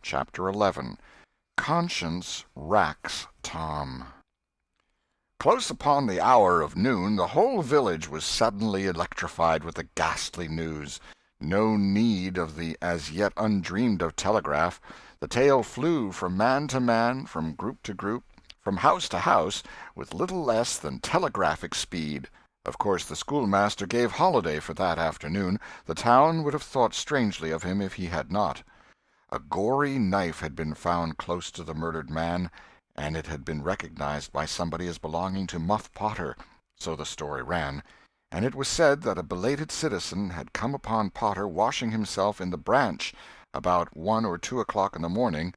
Chapter 11. Conscience Racks Tom. Close upon the hour of noon the whole village was suddenly electrified with the ghastly news. No need of the as yet undreamed-of telegraph. The tale flew from man to man, from group to group, from house to house, with little less than telegraphic speed. Of course the schoolmaster gave holiday for that afternoon. The town would have thought strangely of him if he had not. A gory knife had been found close to the murdered man, and it had been recognized by somebody as belonging to Muff Potter, so the story ran, and it was said that a belated citizen had come upon Potter washing himself in the branch about 1 or 2 o'clock in the morning,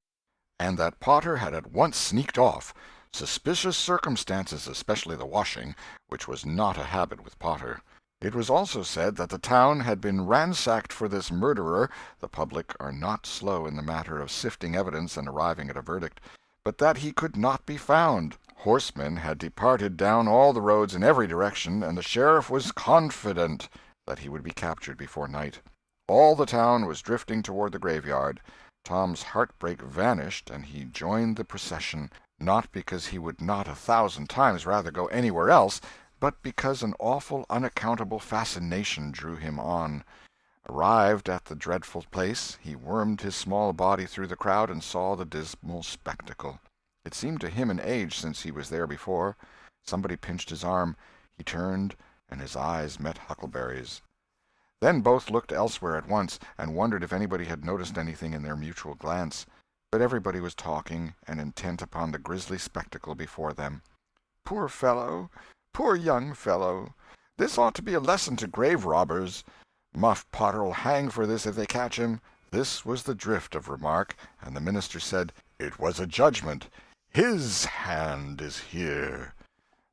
and that Potter had at once sneaked off. Suspicious circumstances, especially the washing, which was not a habit with Potter. It was also said that the town had been ransacked for this murderer (the public are not slow in the matter of sifting evidence and arriving at a verdict), but that he could not be found. Horsemen had departed down all the roads in every direction, and the sheriff was confident that he would be captured before night. All the town was drifting toward the graveyard. Tom's heartbreak vanished, and he joined the procession, not because he would not 1,000 times rather go anywhere else, but because an awful unaccountable fascination drew him on. Arrived at the dreadful place, he wormed his small body through the crowd and saw the dismal spectacle. It seemed to him an age since he was there before. Somebody pinched his arm. He turned, and his eyes met Huckleberry's. Then both looked elsewhere at once, and wondered if anybody had noticed anything in their mutual glance. But everybody was talking, and intent upon the grisly spectacle before them. "Poor fellow! Poor young fellow! This ought to be a lesson to grave robbers. Muff Potter'll hang for this if they catch him." This was the drift of remark, and the minister said, "It was a judgment. His hand is here."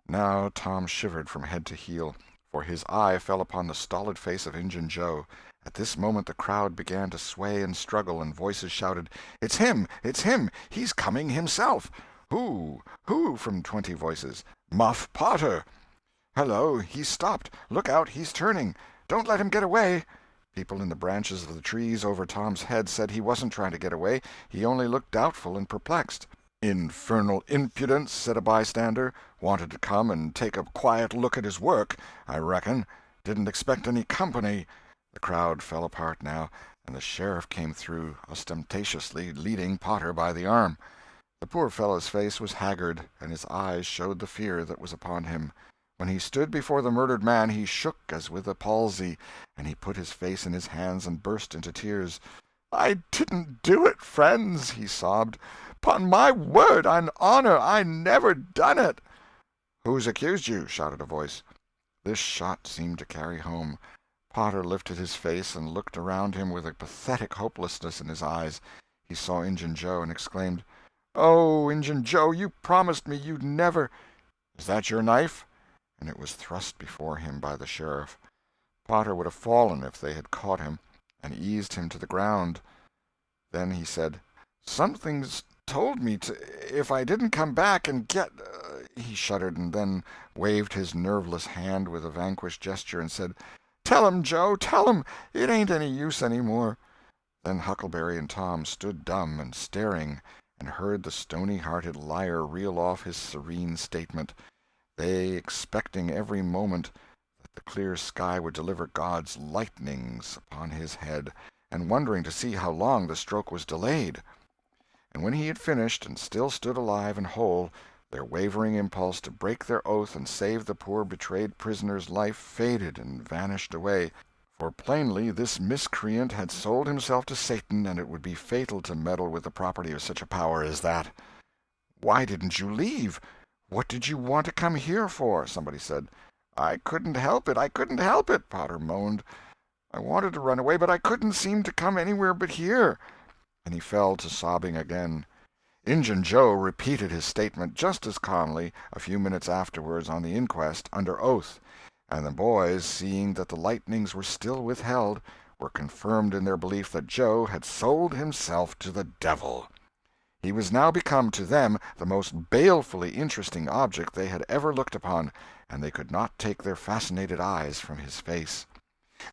Now Tom shivered from head to heel, for his eye fell upon the stolid face of Injun Joe. At this moment the crowd began to sway and struggle, and voices shouted, "It's him! It's him! He's coming himself!" "Who? Who?" from 20 voices. "Muff Potter!" "Hello, he's stopped! Look out, he's turning! Don't let him get away!" People in the branches of the trees over Tom's head said he wasn't trying to get away, he only looked doubtful and perplexed. "Infernal impudence," said a bystander. "Wanted to come and take a quiet look at his work, I reckon. Didn't expect any company." The crowd fell apart now, and the sheriff came through, ostentatiously leading Potter by the arm. The poor fellow's face was haggard, and his eyes showed the fear that was upon him. When he stood before the murdered man he shook as with a palsy, and he put his face in his hands and burst into tears. "I didn't do it, friends," he sobbed. "'Pon my word and honor, I never done it." "Who's accused you?" shouted a voice. This shot seemed to carry home. Potter lifted his face and looked around him with a pathetic hopelessness in his eyes. He saw Injun Joe, and exclaimed, "Oh, Injun Joe, you promised me you'd never—" "Is that your knife?" And it was thrust before him by the sheriff. Potter would have fallen if they had caught him, and eased him to the ground. Then he said, "Something's told me if I didn't come back and get—" He shuddered, and then waved his nerveless hand with a vanquished gesture, and said, "Tell 'em, Joe, tell 'em! It ain't any use any more." Then Huckleberry and Tom stood dumb and staring, and heard the stony-hearted liar reel off his serene statement, they expecting every moment that the clear sky would deliver God's lightnings upon his head, and wondering to see how long the stroke was delayed. And when he had finished, and still stood alive and whole, their wavering impulse to break their oath and save the poor betrayed prisoner's life faded and vanished away, for plainly this miscreant had sold himself to Satan, and it would be fatal to meddle with the property of such a power as that. "Why didn't you leave? What did you want to come here for?" somebody said. "I couldn't help it, I couldn't help it," Potter moaned. "I wanted to run away, but I couldn't seem to come anywhere but here." And he fell to sobbing again. Injun Joe repeated his statement just as calmly a few minutes afterwards on the inquest, under oath, and the boys, seeing that the lightnings were still withheld, were confirmed in their belief that Joe had sold himself to the devil. He was now become to them the most balefully interesting object they had ever looked upon, and they could not take their fascinated eyes from his face.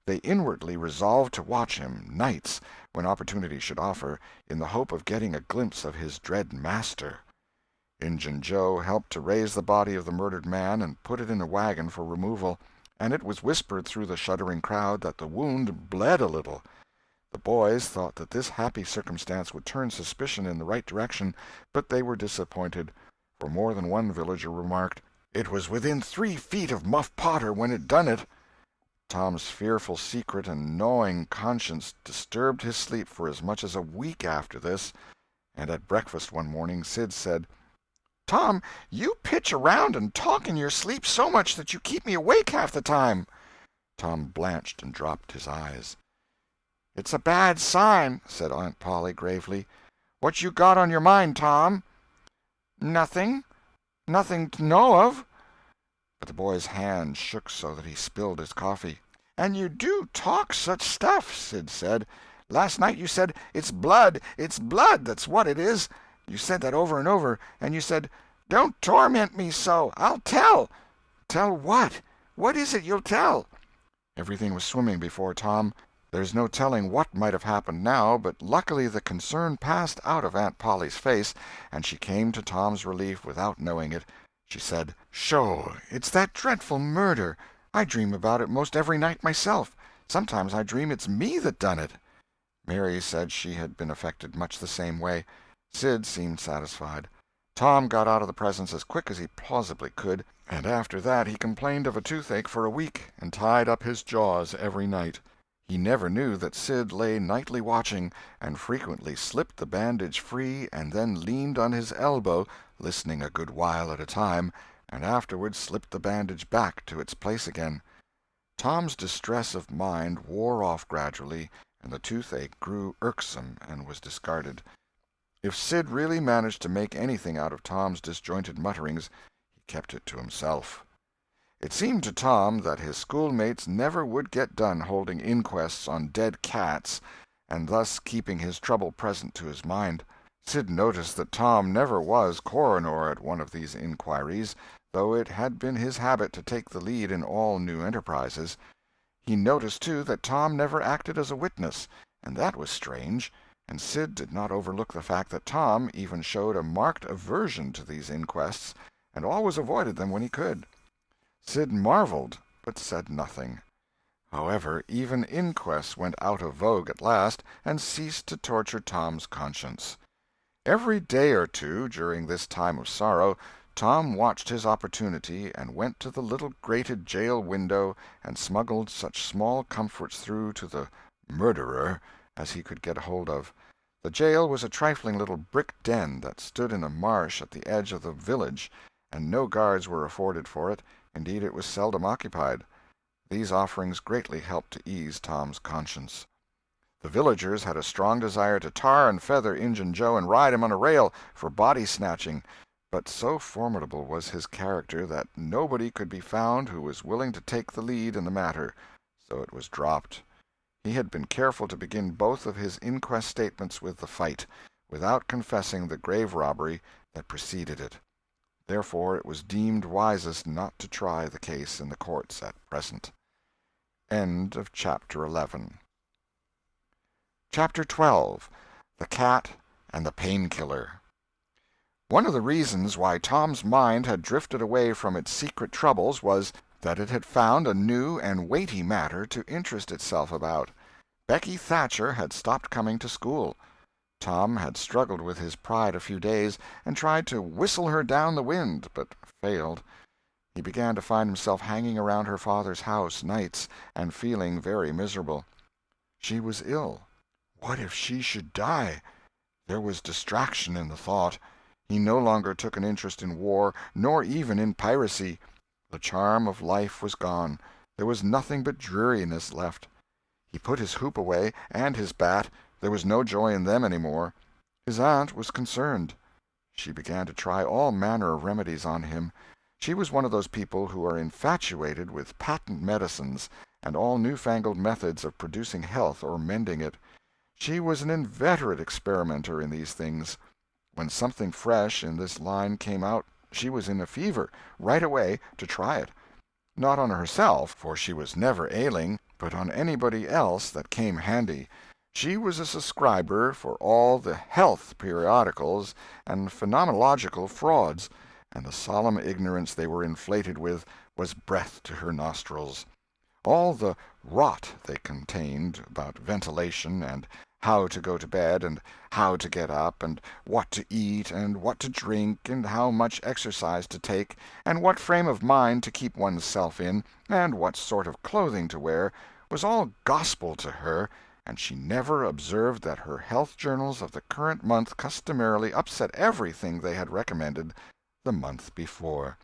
They inwardly resolved to watch him, nights, when opportunity should offer, in the hope of getting a glimpse of his dread master. Injun Joe helped to raise the body of the murdered man and put it in a wagon for removal, and it was whispered through the shuddering crowd that the wound bled a little. The boys thought that this happy circumstance would turn suspicion in the right direction, but they were disappointed, for more than one villager remarked, "It was within 3 feet of Muff Potter when it done it." Tom's fearful secret and gnawing conscience disturbed his sleep for as much as a week after this, and at breakfast one morning Sid said, "Tom, you pitch around and talk in your sleep so much that you keep me awake half the time." Tom blanched and dropped his eyes. "It's a bad sign," said Aunt Polly gravely. "What you got on your mind, Tom?" "Nothing. Nothing to know of." But the boy's hand shook so that he spilled his coffee. "And you do talk such stuff," Sid said. "Last night you said, 'It's blood, that's what it is.' You said that over and over, and you said, 'Don't torment me so, I'll tell.' Tell what? What is it you'll tell?" Everything was swimming before Tom. There's no telling what might have happened now, but luckily the concern passed out of Aunt Polly's face, and she came to Tom's relief without knowing it. She said, "Sho, it's that dreadful murder. I dream about it most every night myself. Sometimes I dream it's me that done it." Mary said she had been affected much the same way. Sid seemed satisfied. Tom got out of the presence as quick as he plausibly could, and after that he complained of a toothache for a week, and tied up his jaws every night. He never knew that Sid lay nightly watching, and frequently slipped the bandage free and then leaned on his elbow, listening a good while at a time, and afterward slipped the bandage back to its place again. Tom's distress of mind wore off gradually, and the toothache grew irksome and was discarded. If Sid really managed to make anything out of Tom's disjointed mutterings, he kept it to himself. It seemed to Tom that his schoolmates never would get done holding inquests on dead cats, and thus keeping his trouble present to his mind. Sid noticed that Tom never was coroner at one of these inquiries, though it had been his habit to take the lead in all new enterprises. He noticed, too, that Tom never acted as a witness, and that was strange, and Sid did not overlook the fact that Tom even showed a marked aversion to these inquests, and always avoided them when he could. Sid marveled, but said nothing. However, even inquests went out of vogue at last, and ceased to torture Tom's conscience. Every day or two, during this time of sorrow, Tom watched his opportunity, and went to the little grated jail window, and smuggled such small comforts through to the murderer as he could get hold of. The jail was a trifling little brick den that stood in a marsh at the edge of the village, and no guards were afforded for it. Indeed, it was seldom occupied. These offerings greatly helped to ease Tom's conscience. The villagers had a strong desire to tar and feather Injun Joe and ride him on a rail for body-snatching, but so formidable was his character that nobody could be found who was willing to take the lead in the matter, so it was dropped. He had been careful to begin both of his inquest statements with the fight, without confessing the grave robbery that preceded it. Therefore it was deemed wisest not to try the case in the courts at present. End of Chapter 11. Chapter 12. The Cat and the Painkiller. One of the reasons why Tom's mind had drifted away from its secret troubles was that it had found a new and weighty matter to interest itself about. Becky Thatcher had stopped coming to school. Tom had struggled with his pride a few days, and tried to whistle her down the wind, but failed. He began to find himself hanging around her father's house nights, and feeling very miserable. She was ill. What if she should die? There was distraction in the thought. He no longer took an interest in war, nor even in piracy. The charm of life was gone. There was nothing but dreariness left. He put his hoop away, and his bat. There was no joy in them any more. His aunt was concerned. She began to try all manner of remedies on him. She was one of those people who are infatuated with patent medicines and all new-fangled methods of producing health or mending it. She was an inveterate experimenter in these things. When something fresh in this line came out, she was in a fever, right away, to try it. Not on herself, for she was never ailing, but on anybody else that came handy. She was a subscriber for all the health periodicals and phenomenological frauds, and the solemn ignorance they were inflated with was breath to her nostrils. All the rot they contained about ventilation, and how to go to bed, and how to get up, and what to eat, and what to drink, and how much exercise to take, and what frame of mind to keep one's self in, and what sort of clothing to wear, was all gospel to her, and she never observed that her health journals of the current month customarily upset everything they had recommended the month before.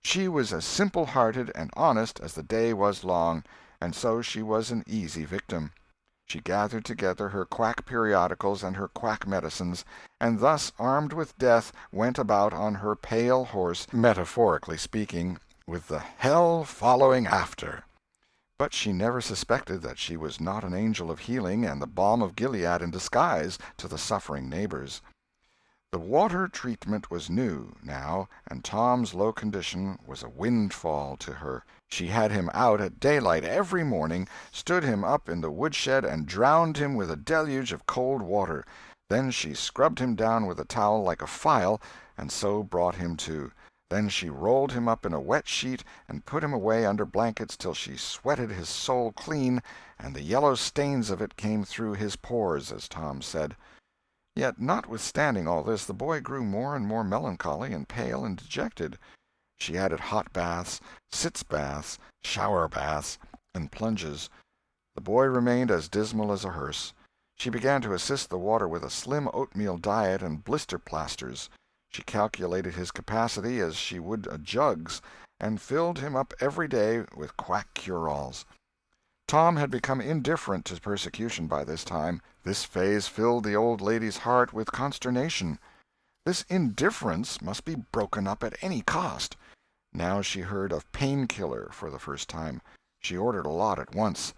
She was as simple-hearted and honest as the day was long, and so she was an easy victim. She gathered together her quack periodicals and her quack medicines, and thus armed with death went about on her pale horse, metaphorically speaking, with the hell following after. But she never suspected that she was not an angel of healing and the balm of Gilead in disguise to the suffering neighbors. The water treatment was new, now, and Tom's low condition was a windfall to her. She had him out at daylight every morning, stood him up in the woodshed, and drowned him with a deluge of cold water. Then she scrubbed him down with a towel like a file, and so brought him to. Then she rolled him up in a wet sheet and put him away under blankets till she sweated his soul clean, and the yellow stains of it came through his pores, as Tom said. Yet, notwithstanding all this, the boy grew more and more melancholy and pale and dejected. She added hot baths, sitz baths, shower baths, and plunges. The boy remained as dismal as a hearse. She began to assist the water with a slim oatmeal diet and blister plasters. She calculated his capacity as she would a jug's, and filled him up every day with quack cure-alls. Tom had become indifferent to persecution by this time. This phase filled the old lady's heart with consternation. This indifference must be broken up at any cost. Now she heard of pain-killer for the first time. She ordered a lot at once.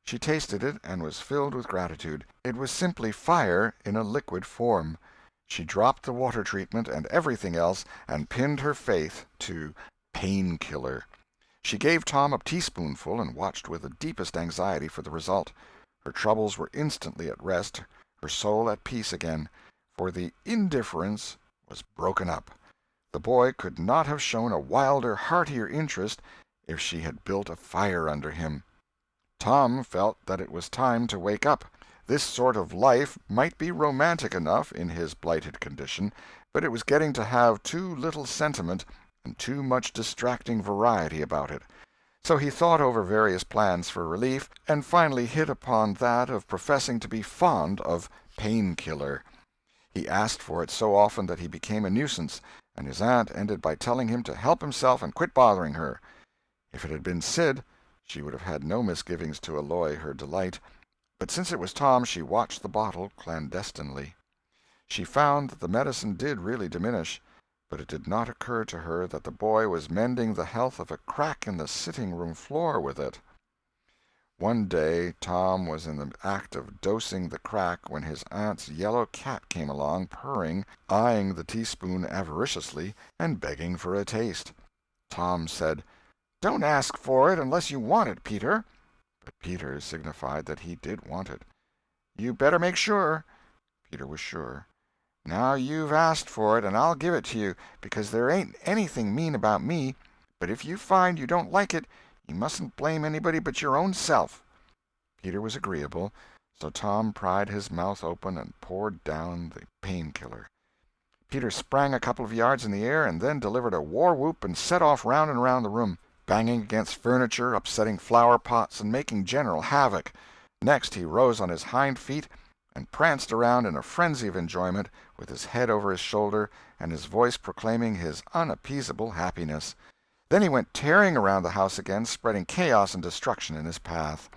She tasted it and was filled with gratitude. It was simply fire in a liquid form. She dropped the water treatment and everything else, and pinned her faith to pain-killer. She gave Tom a teaspoonful and watched with the deepest anxiety for the result. Her troubles were instantly at rest, her soul at peace again, for the indifference was broken up. The boy could not have shown a wilder, heartier interest if she had built a fire under him. Tom felt that it was time to wake up. This sort of life might be romantic enough in his blighted condition, but it was getting to have too little sentiment and too much distracting variety about it. So he thought over various plans for relief, and finally hit upon that of professing to be fond of pain-killer. He asked for it so often that he became a nuisance, and his aunt ended by telling him to help himself and quit bothering her. If it had been Sid, she would have had no misgivings to alloy her delight, but since it was Tom, she watched the bottle clandestinely. She found that the medicine did really diminish, but it did not occur to her that the boy was mending the health of a crack in the sitting-room floor with it. One day Tom was in the act of dosing the crack when his aunt's yellow cat came along, purring, eyeing the teaspoon avariciously, and begging for a taste. Tom said, "Don't ask for it unless you want it, Peter." But Peter signified that he did want it. "You better make sure." Peter was sure. "Now you've asked for it, and I'll give it to you, because there ain't anything mean about me, but if you find you don't like it, you mustn't blame anybody but your own self." Peter was agreeable, so Tom pried his mouth open and poured down the pain-killer. Peter sprang a couple of yards in the air, and then delivered a war-whoop and set off round and round the room, banging against furniture, upsetting flower-pots, and making general havoc. Next he rose on his hind feet and pranced around in a frenzy of enjoyment, with his head over his shoulder and his voice proclaiming his unappeasable happiness. Then he went tearing around the house again, spreading chaos and destruction in his path.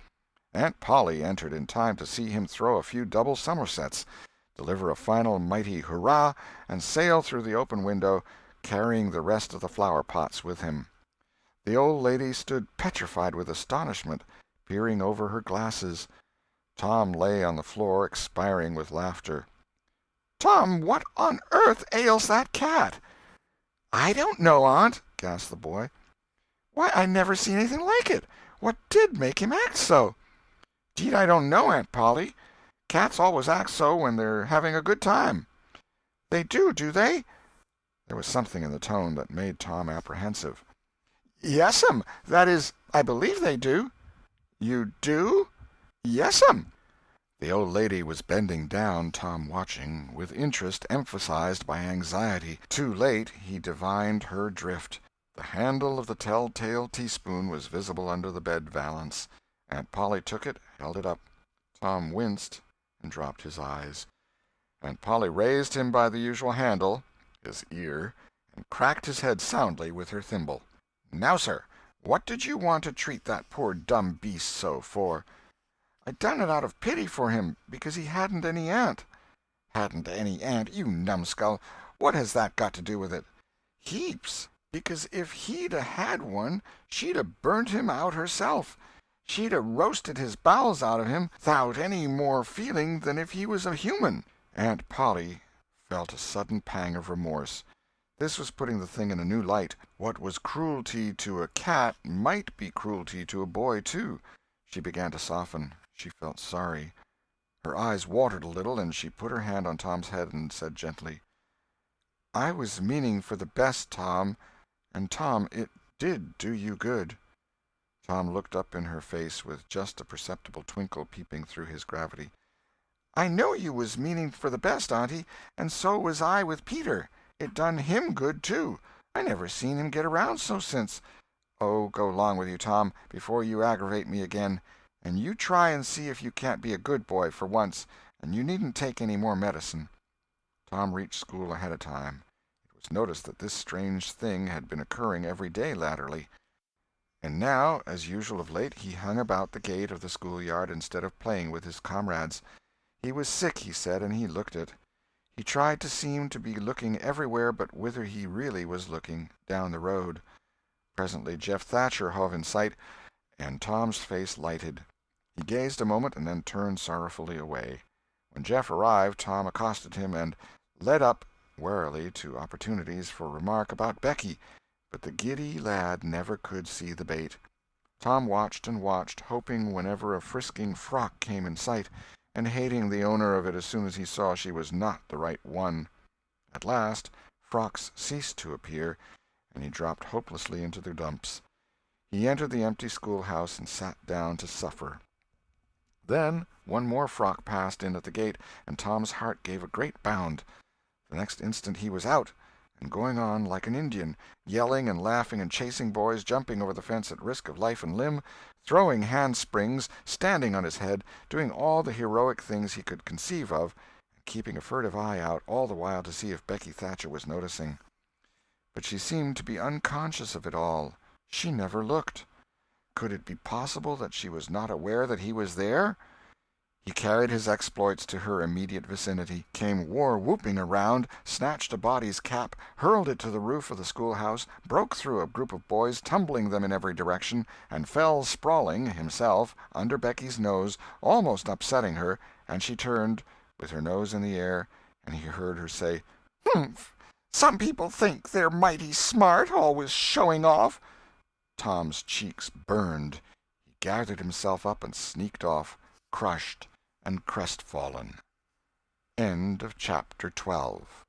Aunt Polly entered in time to see him throw a few double somersets, deliver a final mighty hurrah, and sail through the open window, carrying the rest of the flower-pots with him. The old lady stood petrified with astonishment, peering over her glasses. Tom lay on the floor, expiring with laughter. "Tom, what on earth ails that cat?" "I don't know, Aunt," gasped the boy. "Why, I never seen anything like it. What did make him act so?" "'Deed I don't know, Aunt Polly. Cats always act so when they're having a good time." "They do they?" There was something in the tone that made Tom apprehensive. "Yes'm. That is, I believe they do." "You do?" "Yes'm." The old lady was bending down, Tom watching, with interest emphasized by anxiety. Too late he divined her drift. The handle of the tell-tale teaspoon was visible under the bed valance. Aunt Polly took it, held it up. Tom winced and dropped his eyes. Aunt Polly raised him by the usual handle, his ear, and cracked his head soundly with her thimble. "Now, sir, what did you want to treat that poor dumb beast so for?" "I done it out of pity for him, because he hadn't any aunt." "Hadn't any aunt, you numbskull! What has that got to do with it?" "Heaps. Because if he'd 'a' had one, she'd 'a' burnt him out herself. She'd 'a' roasted his bowels out of him 'thout any more feeling than if he was a human." Aunt Polly felt a sudden pang of remorse. This was putting the thing in a new light. What was cruelty to a cat might be cruelty to a boy, too. She began to soften. She felt sorry. Her eyes watered a little, and she put her hand on Tom's head and said gently, "I was meaning for the best, Tom. And, Tom, it did do you good." Tom looked up in her face with just a perceptible twinkle peeping through his gravity. "I know you was meaning for the best, auntie, and so was I with Peter. It done him good, too. I never seen him get around so since." "Oh, go along with you, Tom, before you aggravate me again. And you try and see if you can't be a good boy for once, and you needn't take any more medicine." Tom reached school ahead of time. It was noticed that this strange thing had been occurring every day latterly. And now, as usual of late, he hung about the gate of the schoolyard instead of playing with his comrades. He was sick, he said, and he looked it. He tried to seem to be looking everywhere but whither he really was looking, down the road. Presently Jeff Thatcher hove in sight, and Tom's face lighted. He gazed a moment and then turned sorrowfully away. When Jeff arrived, Tom accosted him and led up, warily, to opportunities for remark about Becky, but the giddy lad never could see the bait. Tom watched and watched, hoping whenever a frisking frock came in sight, and hating the owner of it as soon as he saw she was not the right one. At last frocks ceased to appear, and he dropped hopelessly into the dumps. He entered the empty schoolhouse and sat down to suffer. Then one more frock passed in at the gate, and Tom's heart gave a great bound. The next instant he was out, and going on like an Indian, yelling and laughing and chasing boys, jumping over the fence at risk of life and limb, throwing handsprings, standing on his head, doing all the heroic things he could conceive of, and keeping a furtive eye out all the while to see if Becky Thatcher was noticing. But she seemed to be unconscious of it all. She never looked. Could it be possible that she was not aware that he was there? He carried his exploits to her immediate vicinity, came war-whooping around, snatched a body's cap, hurled it to the roof of the schoolhouse, broke through a group of boys, tumbling them in every direction, and fell sprawling, himself, under Becky's nose, almost upsetting her, and she turned, with her nose in the air, and he heard her say, "Humph! Some people think they're mighty smart, always showing off." Tom's cheeks burned. He gathered himself up and sneaked off, crushed and crestfallen. End of chapter 12.